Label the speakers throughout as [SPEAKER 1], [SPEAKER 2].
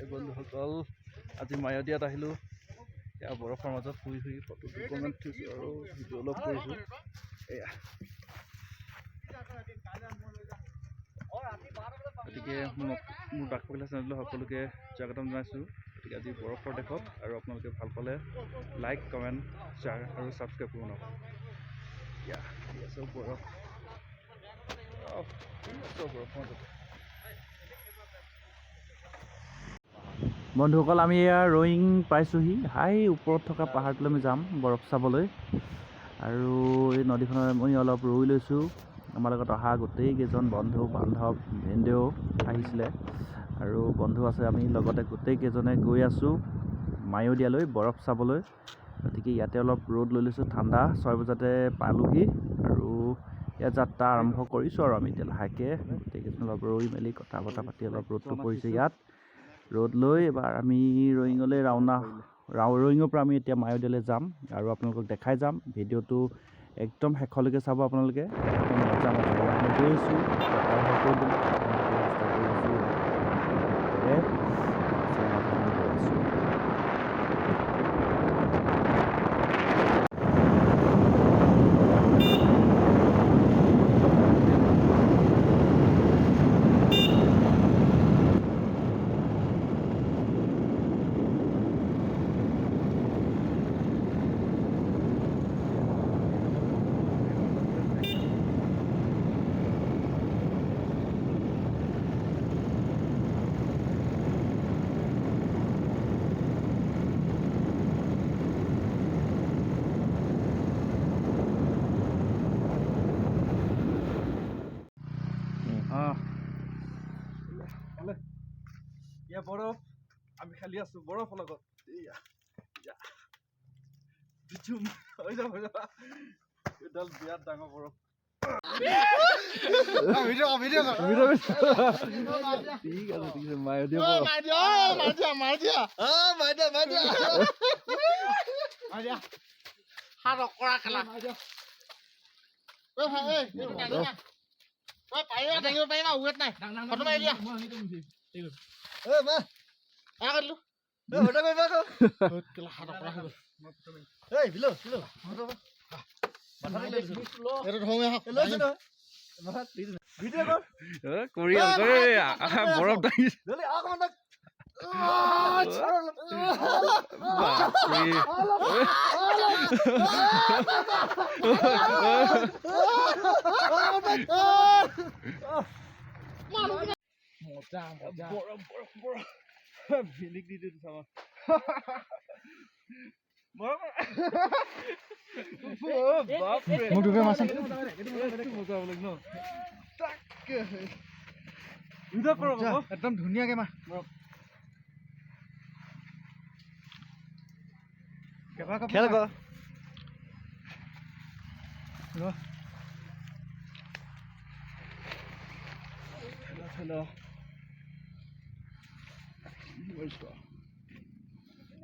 [SPEAKER 1] এই বন্ধুসকল আজি মায়দিয়াত আহিলোঁ। এয়া বৰফৰ মাজত শুই শুই ফটো দুখনমান উঠিছোঁ আৰু ভিডিঅ' অলপ কৰিছোঁ। এয়া গতিকে মোৰ ডাকপকলা চেনেললৈ সকলোকে স্বাগতম জনাইছোঁ। গতিকে আজি বৰফৰ দেশত আৰু আপোনালোকে ভাল পালে লাইক কমেণ্ট শ্বেয়াৰ আৰু ছাবস্ক্ৰাইব কৰিব নাপাহৰিব। এয়া চব বৰফ বৰফৰ মাজতে। বন্ধুসকল আমি এয়া ৰয়িং পাইছোঁহি। হাই ওপৰত থকা পাহাৰটোলৈ আমি যাম বৰফ চাবলৈ। আৰু এই নদীখনত আমি অলপ ৰৈ লৈছোঁ। আমাৰ লগত অহা গোটেইকেইজন বন্ধু বান্ধৱ ভিনদেউ আহিছিলে আৰু বন্ধু আছে। আমি লগতে গোটেইকেইজনে গৈ আছোঁ মায়দিয়ালৈ বৰফ চাবলৈ। গতিকে ইয়াতে অলপ ৰ'দ লৈ লৈছোঁ, ঠাণ্ডা 6 বজাতে পালোহি আৰু ইয়াত যাত্ৰা আৰম্ভ কৰিছোঁ। আৰু আমি এতিয়া লাহেকৈ গোটেইকেইজন অলপ ৰৈ মেলি কথা বতৰা পাতি অলপ ৰ'দটো পৰিছে ইয়াত ৰ'দ লৈ এবাৰ আমি ৰয়িঙলৈ ৰয়িঙৰ পৰা আমি এতিয়া মায়দিয়ালৈ যাম আৰু আপোনালোকক দেখাই যাম। ভিডিঅ'টো একদম শেষলৈকে চাব আপোনালোকে। একদম মজা আমি গৈ আছোঁ। এয়া বৰফ, আমি খেলি আছো বৰফৰ লগত। এডাল বিৰাট ডাঙৰ বৰফ। বৰফ ভিলিক দি দিওঁ চাবা একদম ধুনীয়াকে মাৰ খেল গ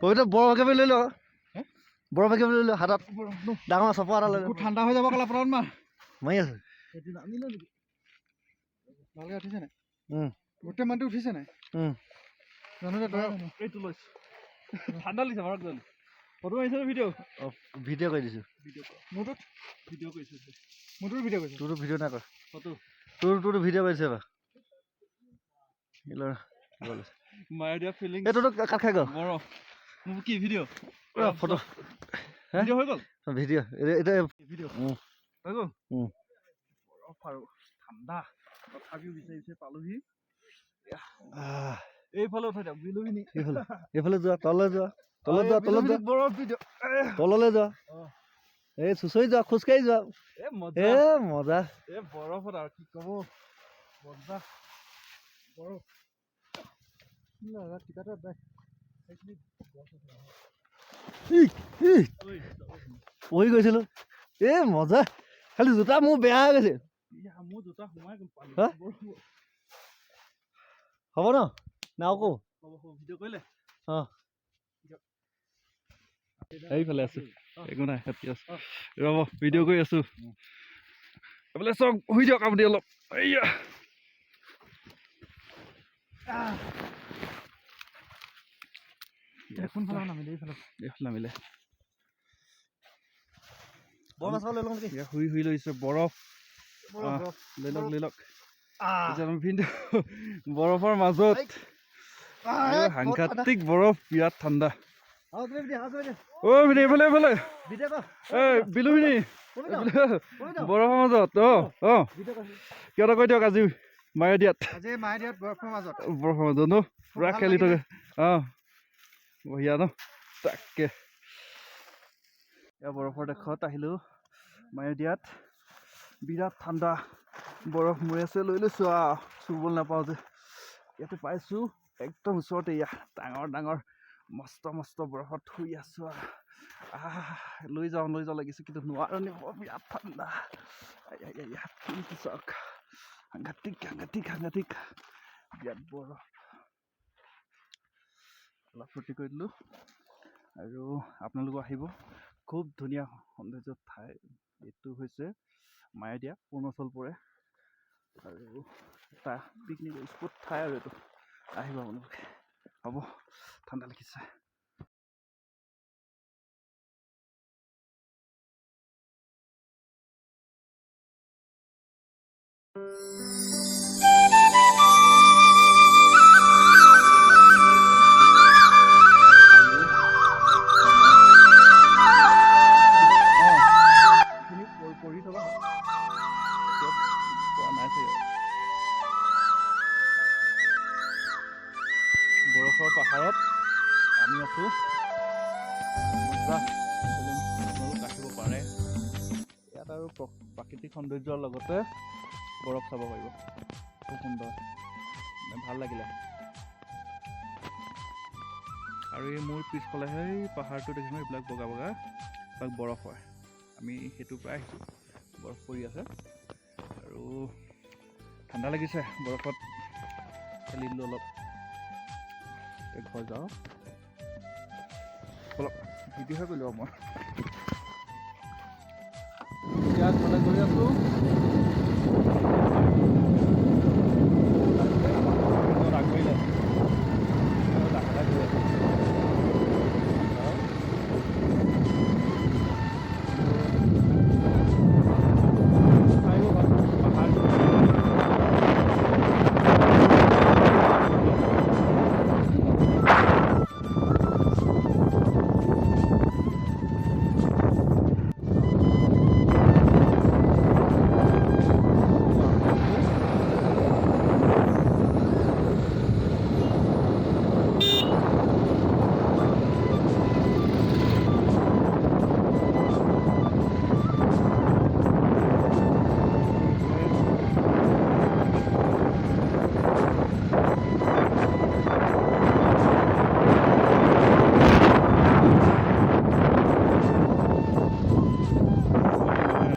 [SPEAKER 1] বৰফ একেবাৰে লৈ ল, বৰফ একেবাৰে লৈ ল হাতত ডাঙৰ চপা এটা লৈ ঠাণ্ডা হৈ যাব। কালা পৰাত মাৰি আছে ভালকে উঠিছে নাই? গোটেই মানুহটো উঠিছে নাই? এইটো লৈছো ঠাণ্ডা লাগিছে ঘৰত গ'ল। ফটো মাৰিছে ভিডিঅ' ভিডিঅ' কৰি দিছোঁ। মোৰটোত ভিডিঅ' কৰিছোঁ, মোৰটোত ভিডিঅ' কৰিছোঁ। তোৰতো ভিডিঅ' নাই কৰা ফটো, তোৰতো ভিডিঅ' কৰিছে এবাৰ মায়দিয়া ফিলিং। এইটোতো কাট খাই গ'ল বৰফ। মোৰ কি ভিডিঅ' ফটো ভিডিঅ' হৈ গ'ল। ভিডিঅ' এতিয়া ভিডিঅ' হৈ গ'ল। বৰফ আৰু ঠাণ্ডা তথাপিও বিচাৰি বিচাৰি পালোহি। এইফালে উঠাই দিয়ক বিলুখিনি, এইফালে যোৱা, তললৈ যোৱা, তলত যোৱা, তলত যোৱা, বৰফ ভিডিঅ' তললৈ যোৱা, এই চুচৰি যোৱা, খোজকাঢ়ি যোৱা। এ মজা এই বৰফত আৰু কি ক'ব মজা বৰফ। পঢ়ি গৈছিলো এ মজা। খালি জোতা মোৰ বেয়া হৈ গৈছে। মোৰ জোতা সোমাই গ'ল হ'ব ন নাও ভিডিঅ' কৰিলে এইফালে আছো একো নাই ৰ'ব ভিডিঅ' কৰি আছো। এইফালে চক শুই দিয়ক আপুনি অলপ। এয়া কোনফালে নামিলে এইফালে নামিলে শুই লৈছে বৰফ লৈ লওক বৰফৰ মাজত সাংঘাতিক বৰফ বিৰাট ঠাণ্ডা এইফালে বিলুভিনী বৰফৰ মাজত কিয় কৈ দিয়ক আজি মায়দিয়াত বৰফৰ মাজত ন পুৰা খেলি থাকে বঢ়িয়া ন তাকে বৰফৰ দেশত আহিলো মায়দিয়াত বিৰাট ঠাণ্ডা বৰফ মৰি আছে লৈ লৈছো চুবলৈ নাপাওঁ যে ইয়াতে পাইছো একদম ওচৰতে ডাঙৰ মস্ত বৰফত শুই আছো লৈ যাওঁ লাগিছে কিন্তু নোৱাৰো নিব বিৰাট ঠাণ্ডা চাওক সাংঘাতিক বিৰাট বৰফ অলপ ফূৰ্তি কৰি দিলো আৰু আপোনালোকো আহিব খুব ধুনীয়া সৌন্দৰ্য ঠাই এইটো হৈছে মায়দিয়া অৰুণাচল পৰে আৰু এটা পিকনিক স্পট ঠাই আৰু এইটো আহিব আপোনালোকে হ'ব ঠাণ্ডা লাগিছে বৰফৰ পাহাৰত আমি আছো আপোনালোক আহিব পাৰে ইয়াত আৰু প্ৰাকৃতিক সৌন্দৰ্যৰ লগতে বৰফ চাব পাৰিব খুব সুন্দৰ ভাল লাগিলে আৰু এই মোৰ পিছফালে সেই পাহাৰটো দেখিছোঁ এইবিলাক বগা এইবিলাক বৰফ হয় আমি সেইটোৰ পৰা আহিছোঁ বৰফ পৰি আছে আৰু ঠাণ্ডা লাগিছে বৰফত খেলি দিলোঁ অলপ ঘৰ যাওঁ অলপ ভিডিঅ'হে কৰিলোঁ মই ইয়াত ঘৰলৈ গৈ আছোঁ